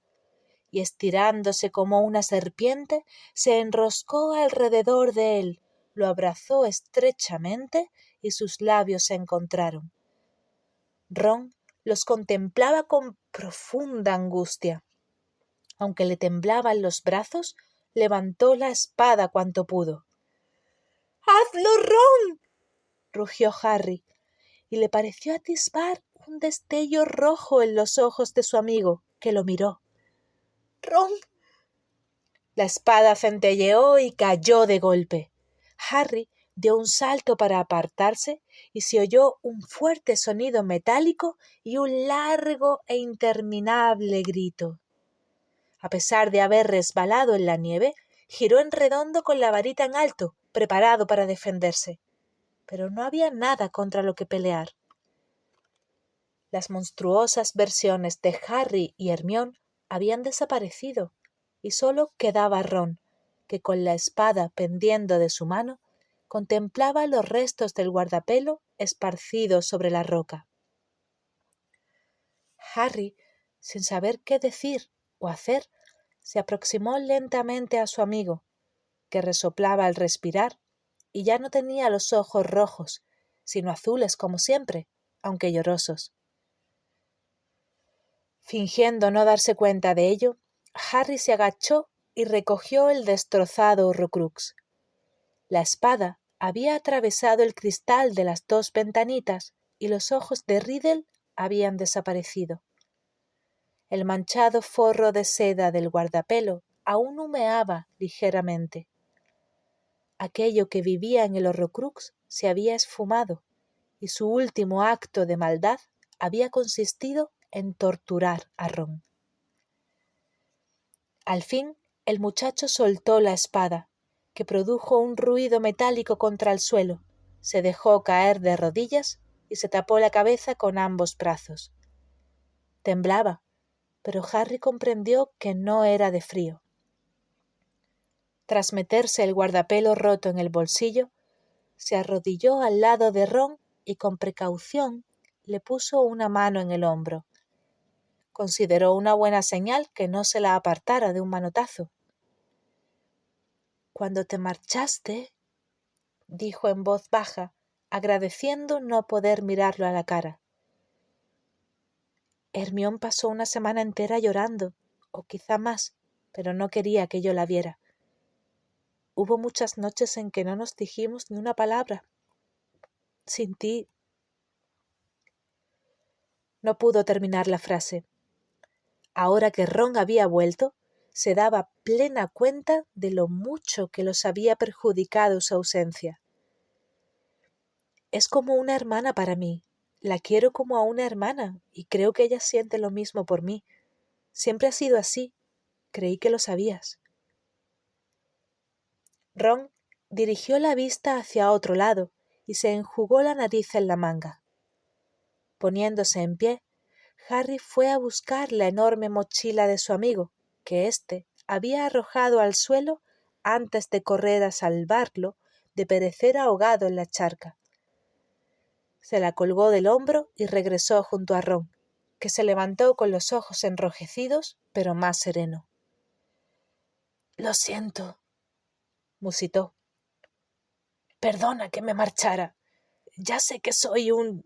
y estirándose como una serpiente, se enroscó alrededor de él, lo abrazó estrechamente y sus labios se encontraron. Ron los contemplaba con profunda angustia. Aunque le temblaban los brazos, levantó la espada cuanto pudo. —¡Hazlo, Ron! —rugió Harry, y le pareció atisbar un destello rojo en los ojos de su amigo, que lo miró. —¡Ron! La espada centelleó y cayó de golpe. Harry dio un salto para apartarse y se oyó un fuerte sonido metálico y un largo e interminable grito. A pesar de haber resbalado en la nieve, giró en redondo con la varita en alto, preparado para defenderse. Pero no había nada contra lo que pelear. Las monstruosas versiones de Harry y Hermione habían desaparecido, y solo quedaba Ron, que con la espada pendiendo de su mano, contemplaba los restos del guardapelo esparcidos sobre la roca. Harry, sin saber qué decir o hacer, se aproximó lentamente a su amigo, que resoplaba al respirar y ya no tenía los ojos rojos, sino azules como siempre, aunque llorosos. Fingiendo no darse cuenta de ello, Harry se agachó y recogió el destrozado Horrocrux. La espada había atravesado el cristal de las dos ventanitas y los ojos de Riddle habían desaparecido. El manchado forro de seda del guardapelo aún humeaba ligeramente. Aquello que vivía en el Horrocrux se había esfumado y su último acto de maldad había consistido en torturar a Ron. Al fin el muchacho soltó la espada, que produjo un ruido metálico contra el suelo, se dejó caer de rodillas y se tapó la cabeza con ambos brazos. Temblaba, pero Harry comprendió que no era de frío. Tras meterse el guardapelo roto en el bolsillo, se arrodilló al lado de Ron y con precaución le puso una mano en el hombro. Consideró una buena señal que no se la apartara de un manotazo. —Cuando te marchaste —dijo en voz baja, agradeciendo no poder mirarlo a la cara—, Hermione pasó una semana entera llorando, o quizá más, pero no quería que yo la viera. Hubo muchas noches en que no nos dijimos ni una palabra. Sin ti... No pudo terminar la frase. Ahora que Ron había vuelto, se daba plena cuenta de lo mucho que los había perjudicado su ausencia. Es como una hermana para mí. La quiero como a una hermana y creo que ella siente lo mismo por mí. Siempre ha sido así. Creí que lo sabías. Ron dirigió la vista hacia otro lado y se enjugó la nariz en la manga. Poniéndose en pie, Harry fue a buscar la enorme mochila de su amigo, que éste había arrojado al suelo antes de correr a salvarlo de perecer ahogado en la charca. Se la colgó del hombro y regresó junto a Ron, que se levantó con los ojos enrojecidos, pero más sereno. —Lo siento —musitó—. Perdona que me marchara. Ya sé que soy un...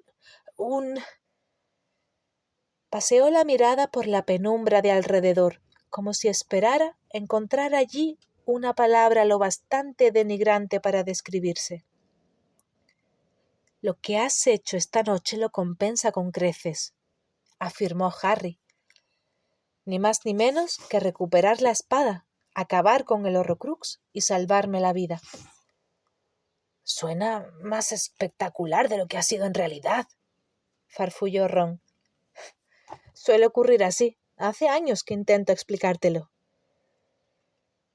Paseó la mirada por la penumbra de alrededor, como si esperara encontrar allí una palabra lo bastante denigrante para describirse. Lo que has hecho esta noche lo compensa con creces, afirmó Harry. Ni más ni menos que recuperar la espada, acabar con el Horrocrux y salvarme la vida. Suena más espectacular de lo que ha sido en realidad, farfulló Ron. Suele ocurrir así. Hace años que intento explicártelo.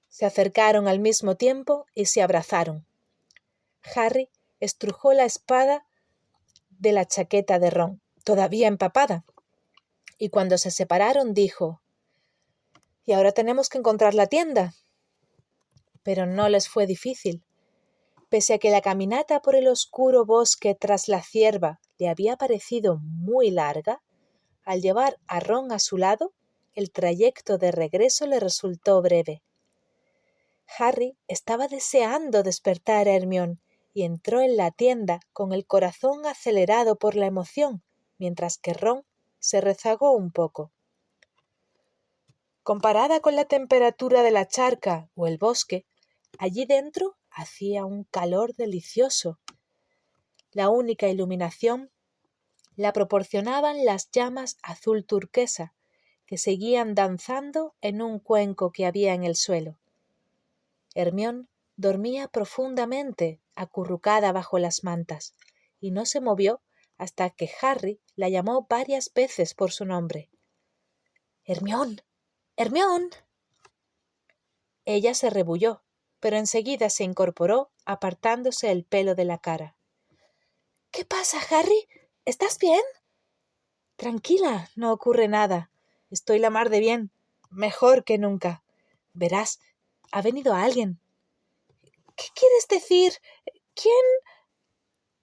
Se acercaron al mismo tiempo y se abrazaron. Harry estrujó la espada de la chaqueta de Ron, todavía empapada, y cuando se separaron dijo: «Y ahora tenemos que encontrar la tienda». Pero no les fue difícil. Pese a que la caminata por el oscuro bosque tras la cierva le había parecido muy larga, al llevar a Ron a su lado, el trayecto de regreso le resultó breve. Harry estaba deseando despertar a Hermione y entró en la tienda con el corazón acelerado por la emoción, mientras que Ron se rezagó un poco. Comparada con la temperatura de la charca o el bosque, allí dentro hacía un calor delicioso. La única iluminación la proporcionaban las llamas azul turquesa, que seguían danzando en un cuenco que había en el suelo. Hermione dormía profundamente, acurrucada bajo las mantas, y no se movió hasta que Harry la llamó varias veces por su nombre. «¡Hermione! ¡Hermione!». Ella se rebulló, pero enseguida se incorporó, apartándose el pelo de la cara. «¿Qué pasa, Harry? ¿Estás bien?» «Tranquila, no ocurre nada. Estoy la mar de bien, mejor que nunca. Verás, ha venido alguien». «¿Qué quieres decir? ¿Quién?»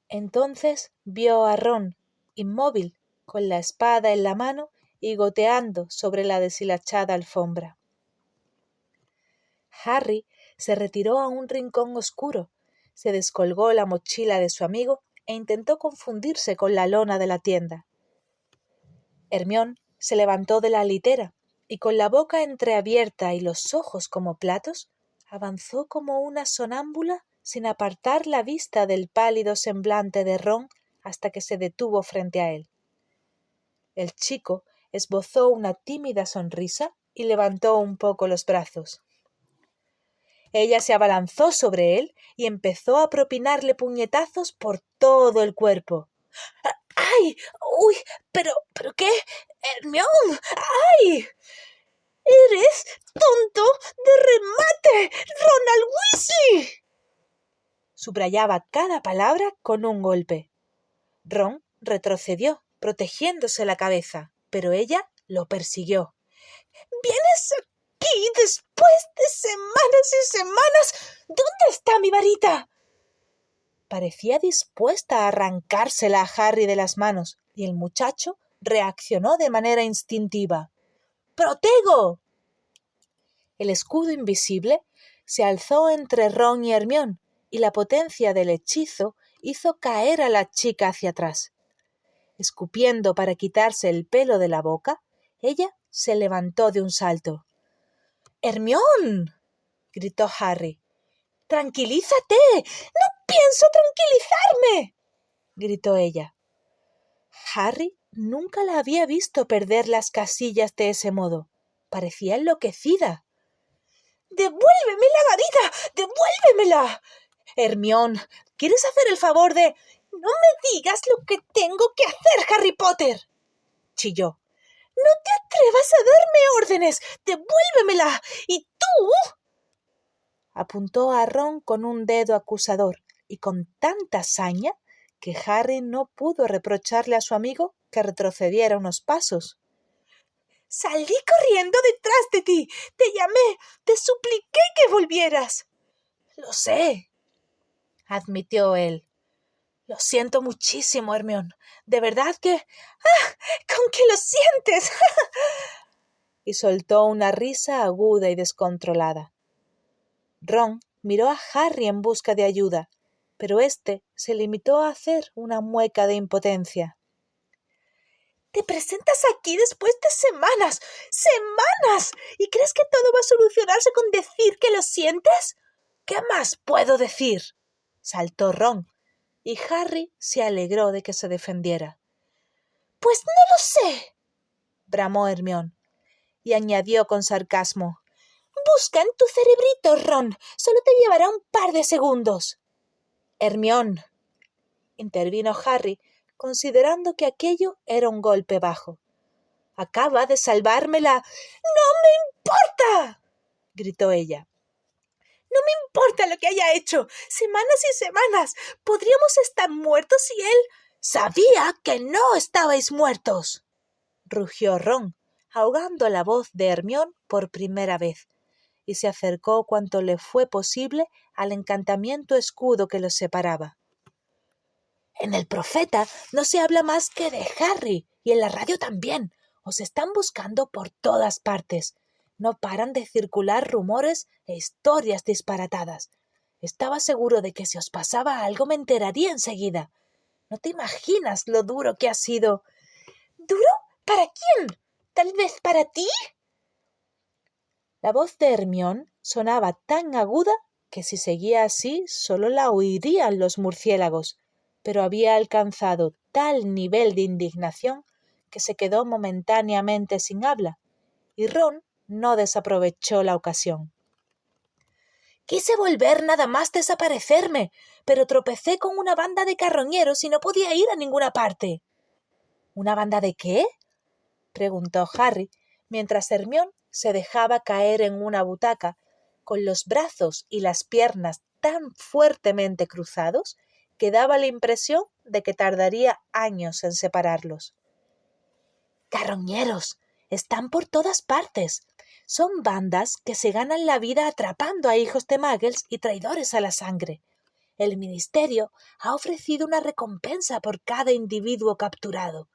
Entonces vio a Ron, inmóvil, con la espada en la mano y goteando sobre la deshilachada alfombra. Harry se retiró a un rincón oscuro, se descolgó la mochila de su amigo e intentó confundirse con la lona de la tienda. Hermione se levantó de la litera y con la boca entreabierta y los ojos como platos, avanzó como una sonámbula sin apartar la vista del pálido semblante de Ron hasta que se detuvo frente a él. El chico esbozó una tímida sonrisa y levantó un poco los brazos. Ella se abalanzó sobre él y empezó a propinarle puñetazos por todo el cuerpo. ¡Ay! ¡Uy! ¿Pero qué? ¡Hermione! ¡Ay! ¡Eres tonto de remate, Ronald Weasley!, subrayaba cada palabra con un golpe. Ron retrocedió, protegiéndose la cabeza, pero ella lo persiguió. «¿Vienes aquí después de semanas y semanas? ¿Dónde está mi varita?» Parecía dispuesta a arrancársela a Harry de las manos, y el muchacho reaccionó de manera instintiva. «¡Protego!». El escudo invisible se alzó entre Ron y Hermione, y la potencia del hechizo hizo caer a la chica hacia atrás. Escupiendo para quitarse el pelo de la boca, ella se levantó de un salto. «¡Hermione!», gritó Harry. «¡Tranquilízate! ¡No pienso tranquilizarme!», gritó ella. Harry nunca la había visto perder las casillas de ese modo. Parecía enloquecida. «¡Devuélveme la varita! ¡Devuélvemela! Hermione, ¿quieres hacer el favor de...?» «No me digas lo que tengo que hacer, Harry Potter», chilló. «No te atrevas a darme órdenes. ¡Devuélvemela! Y tú...». Apuntó a Ron con un dedo acusador y con tanta saña que Harry no pudo reprocharle a su amigo que retrocediera unos pasos. «Salí corriendo detrás de ti. Te llamé. Te supliqué que volvieras». «Lo sé», admitió él. «Lo siento muchísimo, Hermione. De verdad que...». «¡Ah! ¿Con qué lo sientes?». Y soltó una risa aguda y descontrolada. Ron miró a Harry en busca de ayuda, pero éste se limitó a hacer una mueca de impotencia. «Te presentas aquí después de semanas, ¡semanas! ¿Y crees que todo va a solucionarse con decir que lo sientes? ¿Qué más puedo decir?», saltó Ron, y Harry se alegró de que se defendiera. «Pues no lo sé», bramó Hermione, y añadió con sarcasmo. «Busca en tu cerebrito, Ron. Solo te llevará un par de segundos». Hermión, intervino Harry, considerando que aquello era un golpe bajo. Acaba de salvármela. ¡No me importa!, gritó ella. No me importa lo que haya hecho. Semanas y semanas. Podríamos estar muertos si él... Sabía que no estabais muertos, rugió Ron, ahogando la voz de Hermión por primera vez, y se acercó cuanto le fue posible al encantamiento escudo que los separaba. En el Profeta no se habla más que de Harry, y en la radio también. Os están buscando por todas partes. No paran de circular rumores e historias disparatadas. Estaba seguro de que si os pasaba algo me enteraría enseguida. No te imaginas lo duro que ha sido. ¿Duro? ¿Para quién? ¿Tal vez para ti? La voz de Hermión sonaba tan aguda que si seguía así solo la oirían los murciélagos, pero había alcanzado tal nivel de indignación que se quedó momentáneamente sin habla, y Ron no desaprovechó la ocasión. Quise volver nada más desaparecerme, pero tropecé con una banda de carroñeros y no podía ir a ninguna parte. ¿Una banda de qué?, preguntó Harry, mientras Hermión se dejaba caer en una butaca, con los brazos y las piernas tan fuertemente cruzados que daba la impresión de que tardaría años en separarlos. Carroñeros, están por todas partes. Son bandas que se ganan la vida atrapando a hijos de muggles y traidores a la sangre. El ministerio ha ofrecido una recompensa por cada individuo capturado.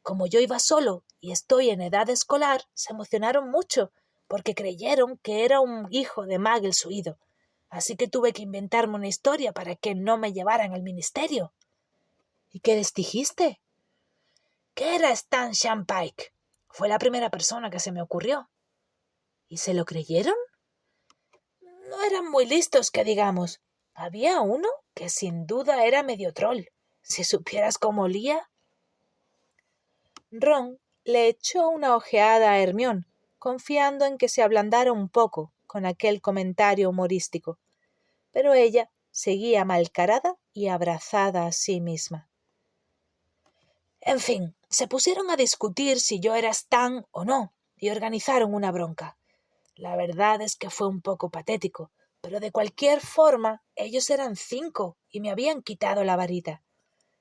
Como yo iba solo y estoy en edad escolar, se emocionaron mucho porque creyeron que era un hijo de muggles huido. Así que tuve que inventarme una historia para que no me llevaran al ministerio. ¿Y qué les dijiste? Que era Stan Shampike. Fue la primera persona que se me ocurrió. ¿Y se lo creyeron? No eran muy listos, que digamos. Había uno que sin duda era medio troll. Si supieras cómo olía. Ron le echó una ojeada a Hermión, confiando en que se ablandara un poco con aquel comentario humorístico, pero ella seguía malcarada y abrazada a sí misma. En fin, se pusieron a discutir si yo era Stan o no, y organizaron una bronca. La verdad es que fue un poco patético, pero de cualquier forma ellos eran 5 y me habían quitado la varita.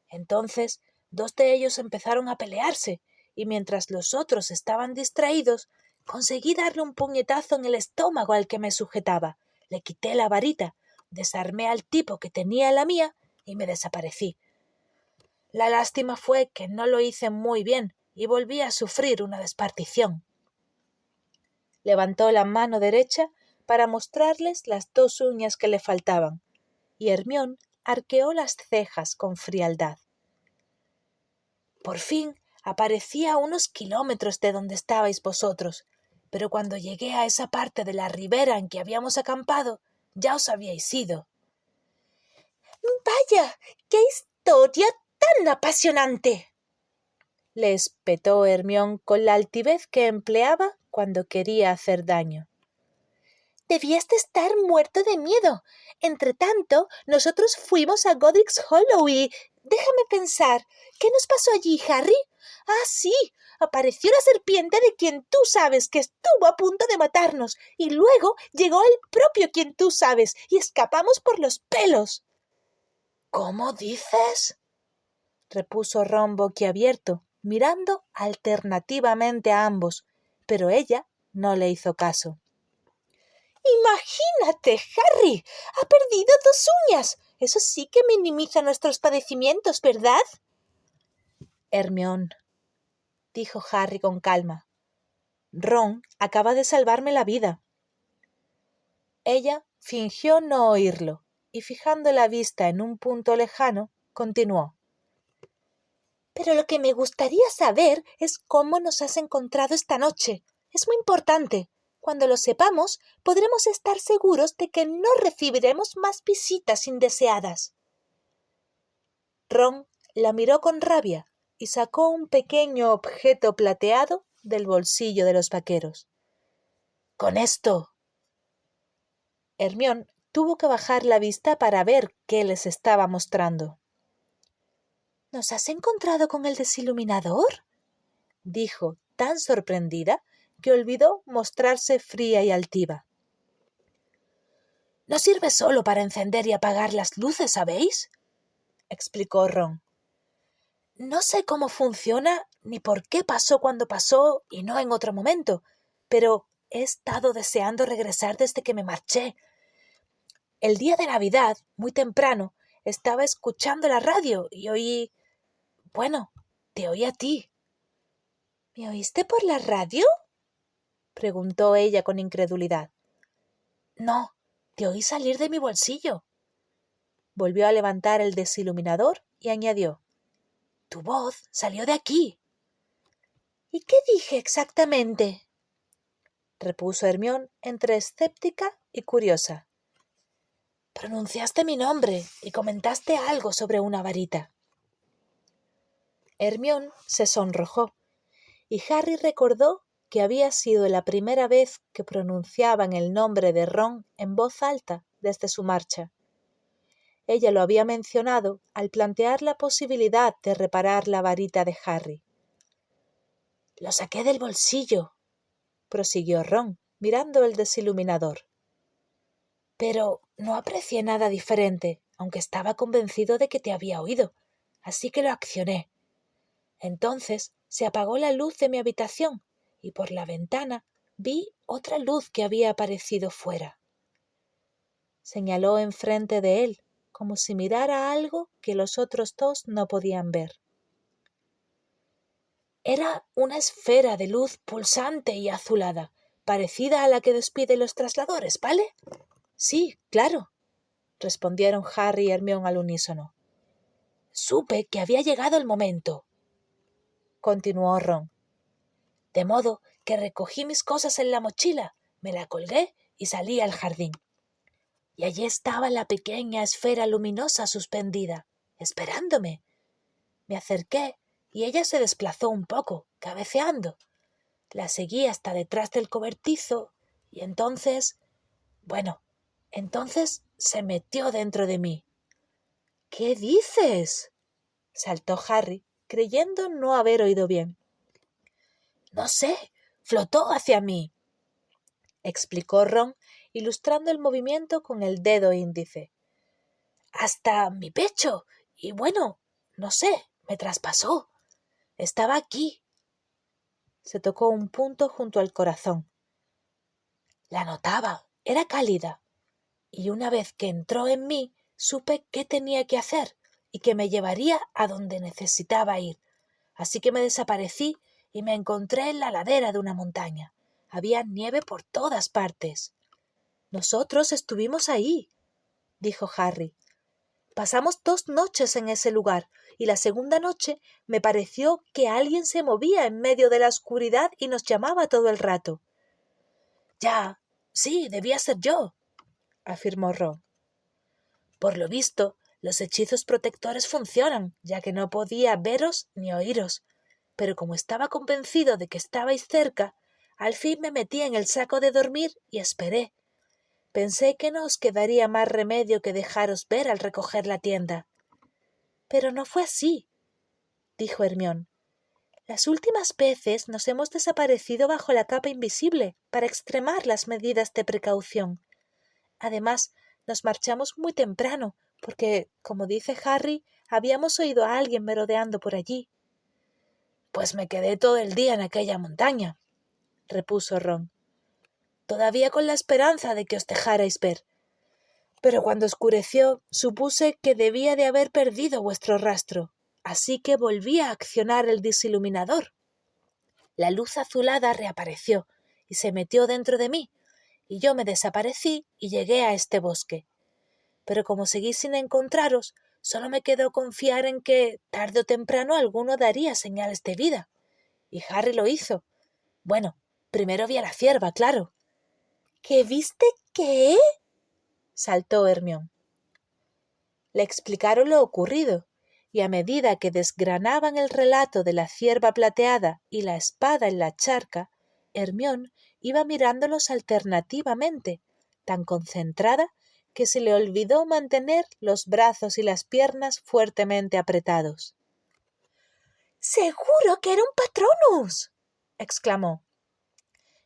Entonces 2 de ellos empezaron a pelearse, y mientras los otros estaban distraídos, conseguí darle un puñetazo en el estómago al que me sujetaba, le quité la varita, desarmé al tipo que tenía la mía y me desaparecí. La lástima fue que no lo hice muy bien y volví a sufrir una despartición. Levantó la mano derecha para mostrarles las 2 uñas que le faltaban, y Hermión arqueó las cejas con frialdad. Por fin aparecí a unos kilómetros de donde estabais vosotros, pero cuando llegué a esa parte de la ribera en que habíamos acampado, ya os habíais ido. ¡Vaya! ¡Qué historia tan apasionante!, le espetó Hermión con la altivez que empleaba cuando quería hacer daño. Debías de estar muerto de miedo. Entretanto, nosotros fuimos a Godric's Hollow y... Déjame pensar. ¿Qué nos pasó allí, Harry? Ah, sí. Apareció la serpiente de quien tú sabes que estuvo a punto de matarnos, y luego llegó el propio quien tú sabes, y escapamos por los pelos. ¿Cómo dices?, repuso Ron boquiabierto, mirando alternativamente a ambos, pero ella no le hizo caso. Imagínate, Harry, ha perdido 2 uñas. Eso sí que minimiza nuestros padecimientos, ¿verdad? Hermión, dijo Harry con calma, Ron acaba de salvarme la vida. Ella fingió no oírlo y, fijando la vista en un punto lejano, continuó. Pero lo que me gustaría saber es cómo nos has encontrado esta noche. Es muy importante. Cuando lo sepamos, podremos estar seguros de que no recibiremos más visitas indeseadas. Ron la miró con rabia y sacó un pequeño objeto plateado del bolsillo de los vaqueros. Con esto. Hermión tuvo que bajar la vista para ver qué les estaba mostrando. ¿Nos has encontrado con el desiluminador?, dijo, tan sorprendida que olvidó mostrarse fría y altiva. No sirve solo para encender y apagar las luces, ¿sabéis?, explicó Ron. No sé cómo funciona ni por qué pasó cuando pasó y no en otro momento, pero he estado deseando regresar desde que me marché. El día de Navidad, muy temprano, estaba escuchando la radio y oí... Bueno, te oí a ti. ¿Me oíste por la radio?, preguntó ella con incredulidad. No, te oí salir de mi bolsillo. Volvió a levantar el desiluminador y añadió. Tu voz salió de aquí. ¿Y qué dije exactamente?, repuso Hermione entre escéptica y curiosa. Pronunciaste mi nombre y comentaste algo sobre una varita. Hermione se sonrojó y Harry recordó que había sido la primera vez que pronunciaban el nombre de Ron en voz alta desde su marcha. Ella lo había mencionado al plantear la posibilidad de reparar la varita de Harry. Lo saqué del bolsillo, prosiguió Ron, mirando el desiluminador. Pero no aprecié nada diferente, aunque estaba convencido de que te había oído, así que lo accioné. Entonces se apagó la luz de mi habitación y por la ventana vi otra luz que había aparecido fuera. Señaló enfrente de él, como si mirara algo que los otros dos no podían ver. Era una esfera de luz pulsante y azulada, parecida a la que despiden los trasladores, ¿vale? Sí, claro, respondieron Harry y Hermione al unísono. Supe que había llegado el momento, continuó Ron. De modo que recogí mis cosas en la mochila, me la colgué y salí al jardín. Y allí estaba la pequeña esfera luminosa suspendida, esperándome. Me acerqué y ella se desplazó un poco, cabeceando. La seguí hasta detrás del cobertizo y entonces se metió dentro de mí. ¿Qué dices?, saltó Harry, creyendo no haber oído bien. No sé, flotó hacia mí, explicó Ron, ilustrando el movimiento con el dedo índice. Hasta mi pecho, y no sé, me traspasó. Estaba aquí. Se tocó un punto junto al corazón. La notaba, era cálida, y una vez que entró en mí, supe qué tenía que hacer y que me llevaría a donde necesitaba ir. Así que me desaparecí y me encontré en la ladera de una montaña. Había nieve por todas partes. Nosotros estuvimos ahí, dijo Harry. Pasamos 2 noches en ese lugar y la segunda noche me pareció que alguien se movía en medio de la oscuridad y nos llamaba todo el rato. Ya, sí, debía ser yo, afirmó Ron. Por lo visto, los hechizos protectores funcionan, ya que no podía veros ni oíros. Pero como estaba convencido de que estabais cerca, al fin me metí en el saco de dormir y esperé. Pensé que no os quedaría más remedio que dejaros ver al recoger la tienda. Pero no fue así, dijo Hermione. Las últimas veces nos hemos desaparecido bajo la capa invisible para extremar las medidas de precaución. Además, nos marchamos muy temprano, porque, como dice Harry, habíamos oído a alguien merodeando por allí. Pues me quedé todo el día en aquella montaña, repuso Ron, todavía con la esperanza de que os dejarais ver. Pero cuando oscureció, supuse que debía de haber perdido vuestro rastro, así que volví a accionar el desiluminador. La luz azulada reapareció y se metió dentro de mí, y yo me desaparecí y llegué a este bosque. Pero como seguí sin encontraros, solo me quedó confiar en que, tarde o temprano, alguno daría señales de vida. Y Harry lo hizo. Bueno, primero vi a la cierva, claro. ¿Qué viste qué?, saltó Hermione. Le explicaron lo ocurrido, y a medida que desgranaban el relato de la cierva plateada y la espada en la charca, Hermione iba mirándolos alternativamente, tan concentrada que se le olvidó mantener los brazos y las piernas fuertemente apretados. —¡Seguro que era un Patronus! —exclamó.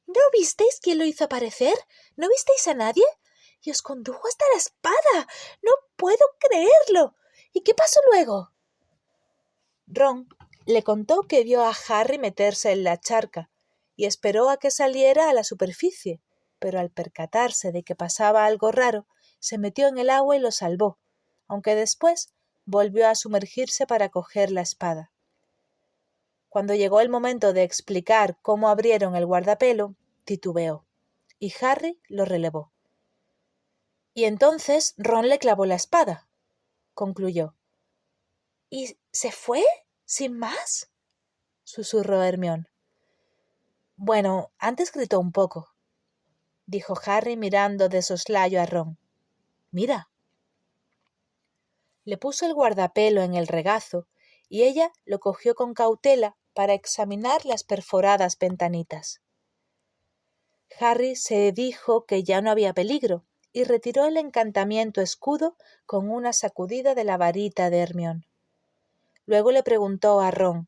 —¿No visteis quién lo hizo aparecer? ¿No visteis a nadie? Y os condujo hasta la espada. ¡No puedo creerlo! ¿Y qué pasó luego? Ron le contó que vio a Harry meterse en la charca y esperó a que saliera a la superficie, pero al percatarse de que pasaba algo raro, se metió en el agua y lo salvó, aunque después volvió a sumergirse para coger la espada. Cuando llegó el momento de explicar cómo abrieron el guardapelo, titubeó, y Harry lo relevó. Y entonces Ron le clavó la espada, concluyó. ¿Y se fue? ¿Sin más? Susurró Hermione. Bueno, antes gritó un poco, dijo Harry mirando de soslayo a Ron. Mira. Le puso el guardapelo en el regazo y ella lo cogió con cautela para examinar las perforadas ventanitas. Harry se dijo que ya no había peligro y retiró el encantamiento escudo con una sacudida de la varita de Hermione. Luego le preguntó a Ron: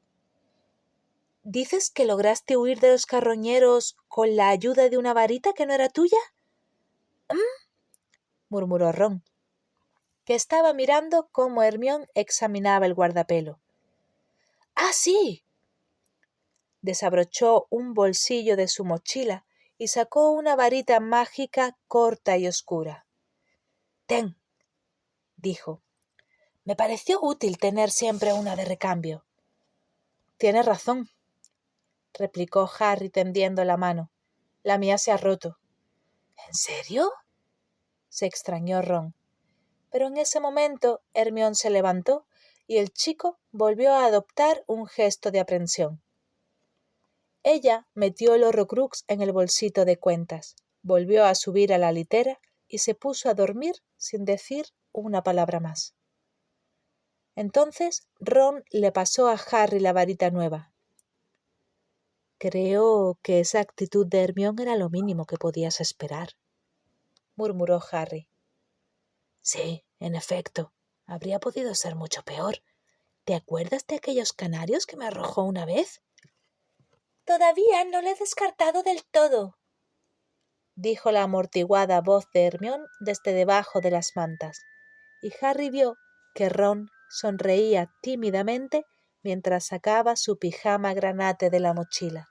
¿Dices que lograste huir de los carroñeros con la ayuda de una varita que no era tuya? Murmuró Ron, que estaba mirando cómo Hermione examinaba el guardapelo. ¡Ah, sí! Desabrochó un bolsillo de su mochila y sacó una varita mágica corta y oscura. «Ten», dijo. «Me pareció útil tener siempre una de recambio». «Tienes razón», replicó Harry tendiendo la mano. «La mía se ha roto». «¿En serio?», se extrañó Ron. Pero en ese momento Hermione se levantó y el chico volvió a adoptar un gesto de aprensión. Ella metió el Horrocrux en el bolsito de cuentas, volvió a subir a la litera y se puso a dormir sin decir una palabra más. Entonces Ron le pasó a Harry la varita nueva. «Creo que esa actitud de Hermione era lo mínimo que podías esperar», murmuró Harry. «Sí, en efecto, habría podido ser mucho peor. ¿Te acuerdas de aquellos canarios que me arrojó una vez?» «Todavía no lo he descartado del todo», dijo la amortiguada voz de Hermione desde debajo de las mantas, y Harry vio que Ron sonreía tímidamente mientras sacaba su pijama granate de la mochila.